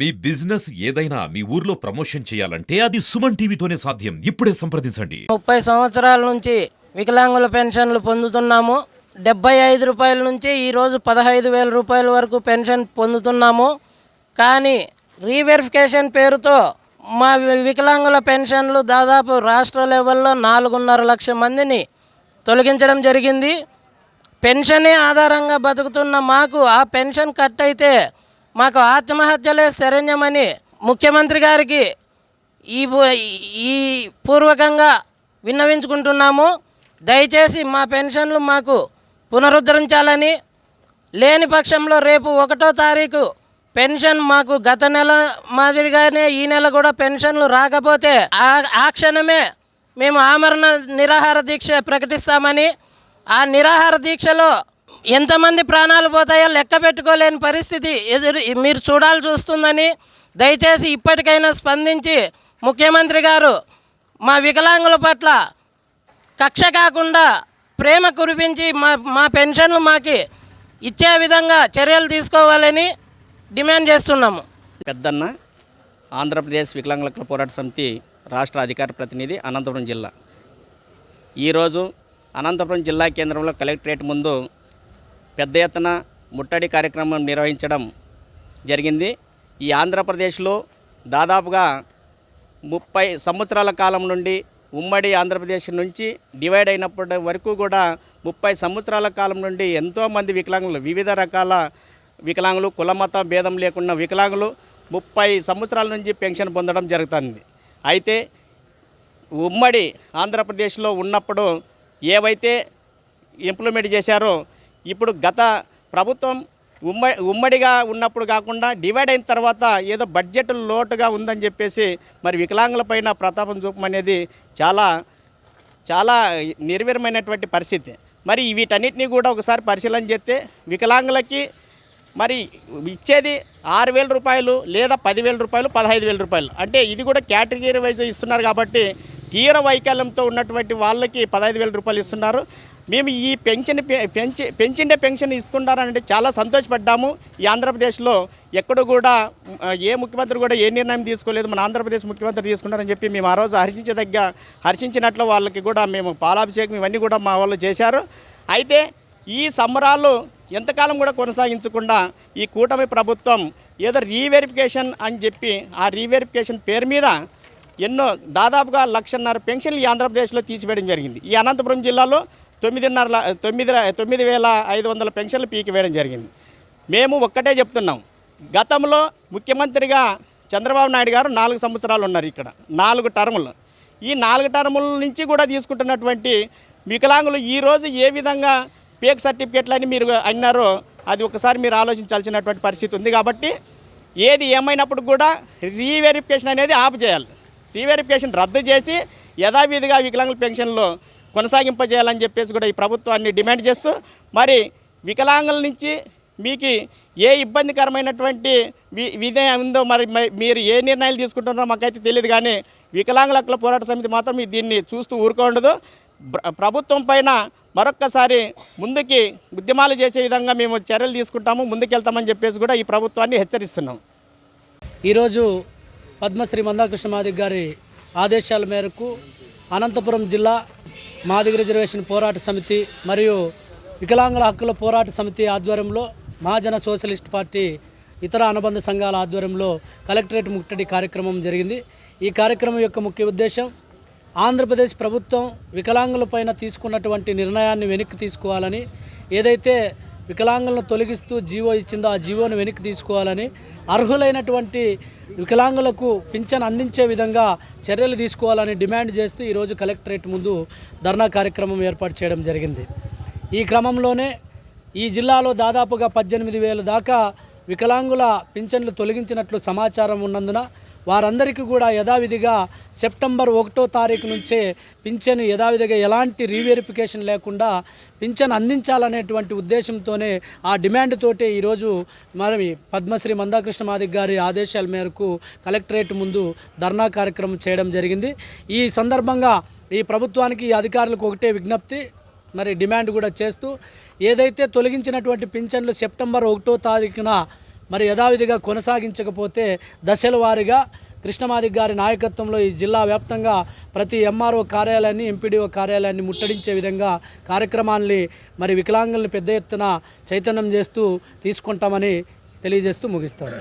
మీ business ఏదైనా మీ ఊర్లో promotion చేయాలంటే అది సుమన్ టీవీతోనే సాధ్యం. ఇప్పుడే సంప్రదించండి. 30 సంవత్సరాల నుంచి వికలాంగుల పెన్షన్లు పొందుతున్నాము. 75 రూపాయల నుంచి ఈరోజు 15,000 రూపాయల వరకు పెన్షన్ పొందుతున్నాము. కానీ రీవెరిఫికేషన్ పేరుతో మా వికలాంగుల పెన్షన్లు దాదాపు రాష్ట్ర లెవెల్లో 4.5 లక్షల మందిని తొలగించడం జరిగింది. పెన్షనే ఆధారంగా బతుకుతున్న మాకు ఆ పెన్షన్ కట్ అయితే మాకు ఆత్మహత్యలే శరణ్యమని ముఖ్యమంత్రి గారికి ఈ పూర్వకంగా విన్నవించుకుంటున్నాము. దయచేసి మా పెన్షన్లు మాకు పునరుద్ధరించాలని, లేని పక్షంలో రేపు 1వ తారీఖు పెన్షన్ మాకు గత నెల మాదిరిగానే ఈ నెల కూడా పెన్షన్లు రాకపోతే ఆ క్షణమే మేము ఆమరణ నిరాహార దీక్ష ప్రకటిస్తామని, ఆ నిరాహార దీక్షలో ఎంతమంది ప్రాణాలు పోతాయో లెక్క పెట్టుకోలేని పరిస్థితి మీరు చూడాల్సి వస్తుందని దయచేసి ఇప్పటికైనా స్పందించి ముఖ్యమంత్రి గారు మా వికలాంగుల పట్ల కక్ష కాకుండా ప్రేమ కురిపించి మా పెన్షన్లు మాకు ఇచ్చే విధంగా చర్యలు తీసుకోవాలని డిమాండ్ చేస్తున్నాము. పెద్దన్న ఆంధ్రప్రదేశ్ వికలాంగుల హక్కుల పోరాట సమితి రాష్ట్ర అధికార ప్రతినిధి అనంతపురం జిల్లా. ఈరోజు అనంతపురం జిల్లా కేంద్రంలో కలెక్టరేట్ ముందు పెద్ద ఎత్తున ముట్టడి కార్యక్రమం నిర్వహించడం జరిగింది. ఈ ఆంధ్రప్రదేశ్లో దాదాపుగా 30 సంవత్సరాల కాలం నుండి ఉమ్మడి ఆంధ్రప్రదేశ్ నుంచి డివైడ్ అయినప్పటి వరకు కూడా 30 సంవత్సరాల కాలం నుండి ఎంతోమంది వికలాంగులు, వివిధ రకాల వికలాంగులు, కులమత భేదం లేకుండా వికలాంగులు 30 సంవత్సరాల నుంచి పెన్షన్ పొందడం జరుగుతుంది. అయితే ఉమ్మడి ఆంధ్రప్రదేశ్లో ఉన్నప్పుడు ఏవైతే ఇంప్లిమెంట్ చేశారో ఇప్పుడు గత ప్రభుత్వం ఉమ్మడిగా ఉన్నప్పుడు కాకుండా డివైడ్ అయిన తర్వాత ఏదో బడ్జెట్ లోటుగా ఉందని చెప్పేసి మరి వికలాంగులపైన ప్రతాపం చూపమనేది చాలా నిర్వీర్యమైనటువంటి పరిస్థితి. మరి వీటన్నిటినీ కూడా ఒకసారి పరిశీలన చేస్తే వికలాంగులకి మరి ఇచ్చేది 6,000 రూపాయలు లేదా 10,000 రూపాయలు, 15,000 రూపాయలు, అంటే ఇది కూడా కేటగిరీ వైజ్ ఇస్తున్నారు. కాబట్టి తీవ్ర వైకల్యంతో ఉన్నటువంటి వాళ్ళకి 15,000 రూపాయలు ఇస్తున్నారు. మేము ఈ పెంచిండే పెన్షన్ ఇస్తున్నారంటే చాలా సంతోషపడ్డాము. ఈ ఆంధ్రప్రదేశ్లో ఎక్కడ కూడా ఏ ముఖ్యమంత్రి కూడా ఏ నిర్ణయం తీసుకోలేదు, మన ఆంధ్రప్రదేశ్ ముఖ్యమంత్రి తీసుకున్నారని చెప్పి మేము ఆ రోజు హర్షించినట్లు వాళ్ళకి కూడా మేము పాలాభిషేకం ఇవన్నీ కూడా మా వాళ్ళు చేశారు. అయితే ఈ సంబరాలు ఎంతకాలం కూడా కొనసాగించకుండా ఈ కూటమి ప్రభుత్వం ఏదో రీవెరిఫికేషన్ అని చెప్పి ఆ రీవెరిఫికేషన్ పేరు మీద దాదాపుగా 1,50,000 పెన్షన్లు ఈ ఆంధ్రప్రదేశ్లో తీసివేయడం జరిగింది. ఈ అనంతపురం జిల్లాలో 9,500 పెన్షన్లు పీకివేయడం జరిగింది. మేము ఒక్కటే చెప్తున్నాం, గతంలో ముఖ్యమంత్రిగా చంద్రబాబు నాయుడు గారు 4 సంవత్సరాలు ఉన్నారు. ఇక్కడ 4 టర్ములు. ఈ 4 టర్ముల నుంచి కూడా తీసుకుంటున్నటువంటి వికలాంగులు ఈరోజు ఏ విధంగా పేక్ సర్టిఫికేట్లని మీరు అన్నారో అది ఒకసారి మీరు ఆలోచించాల్సినటువంటి పరిస్థితి ఉంది. కాబట్టి ఏది ఏమైనప్పుడు కూడా రీవెరిఫికేషన్ అనేది ఆపు చేయాలి. రీవెరిఫికేషన్ రద్దు చేసి యథావిధిగా వికలాంగుల పెన్షన్లో కొనసాగింపజేయాలని చెప్పేసి కూడా ఈ ప్రభుత్వాన్ని డిమాండ్ చేస్తూ, మరి వికలాంగుల నుంచి మీకు ఏ ఇబ్బందికరమైనటువంటి విధి ఉందో మరి మీరు ఏ నిర్ణయాలు తీసుకుంటున్నారో మాకైతే తెలియదు. కానీ వికలాంగుల హక్కుల పోరాట సమితి మాత్రం దీన్ని చూస్తూ ఊరుకోండదు. ప్రభుత్వం పైన మరొక్కసారి ముందుకి ఉద్యమాలు చేసే విధంగా మేము చర్యలు తీసుకుంటాము, ముందుకెళ్తామని చెప్పేసి కూడా ఈ ప్రభుత్వాన్ని హెచ్చరిస్తున్నాం. ఈరోజు పద్మశ్రీ మందాకృష్ణ మాదిగ గారి ఆదేశాల మేరకు అనంతపురం జిల్లా మాదిగ రిజర్వేషన్ పోరాట సమితి మరియు వికలాంగుల హక్కుల పోరాట సమితి ఆధ్వర్యంలో మహాజన సోషలిస్ట్ పార్టీ ఇతర అనుబంధ సంఘాల ఆధ్వర్యంలో కలెక్టరేట్ ముట్టడి కార్యక్రమం జరిగింది. ఈ కార్యక్రమం యొక్క ముఖ్య ఉద్దేశం ఆంధ్రప్రదేశ్ ప్రభుత్వం వికలాంగులపైన తీసుకున్నటువంటి నిర్ణయాన్ని వెనక్కి తీసుకోవాలని, ఏదైతే వికలాంగులను తొలగిస్తూ జీవో ఇచ్చిందో ఆ జీవోను వెనక్కి తీసుకోవాలని, అర్హులైనటువంటి వికలాంగులకు పింఛన్ అందించే విధంగా చర్యలు తీసుకోవాలని డిమాండ్ చేస్తూ ఈరోజు కలెక్టరేట్ ముందు ధర్నా కార్యక్రమం ఏర్పాటు చేయడం జరిగింది. ఈ క్రమంలోనే ఈ జిల్లాలో దాదాపుగా 18,000 దాకా వికలాంగుల పింఛన్లు తొలగించినట్లు సమాచారం ఉన్నందున వారందరికీ కూడా యథావిధిగా సెప్టెంబర్ 1వ తారీఖు నుంచే పింఛను యథావిధిగా ఎలాంటి రీవెరిఫికేషన్ లేకుండా పింఛను అందించాలనేటువంటి ఉద్దేశంతోనే ఆ డిమాండ్ తోటే ఈరోజు మరి పద్మశ్రీ మందాకృష్ణ మాదిగ గారి ఆదేశాల మేరకు కలెక్టరేట్ ముందు ధర్నా కార్యక్రమం చేయడం జరిగింది. ఈ సందర్భంగా ఈ ప్రభుత్వానికి అధికారులకు ఒకటే విజ్ఞప్తి, మరి డిమాండ్ కూడా చేస్తూ ఏదైతే తొలగించినటువంటి పింఛన్లు సెప్టెంబర్ 1వ తారీఖున మరి యథావిధిగా కొనసాగించకపోతే దశల వారీగా కృష్ణమాదిగ్ గారి నాయకత్వంలో ఈ జిల్లా వ్యాప్తంగా ప్రతి ఎంఆర్ఓ కార్యాలయాన్ని ఎంపీడీఓ కార్యాలయాన్ని ముట్టడించే విధంగా కార్యక్రమాన్ని మరి వికలాంగుల్ని పెద్ద ఎత్తున చైతన్యం చేస్తూ తీసుకుంటామని తెలియజేస్తూ ముగిస్తాను.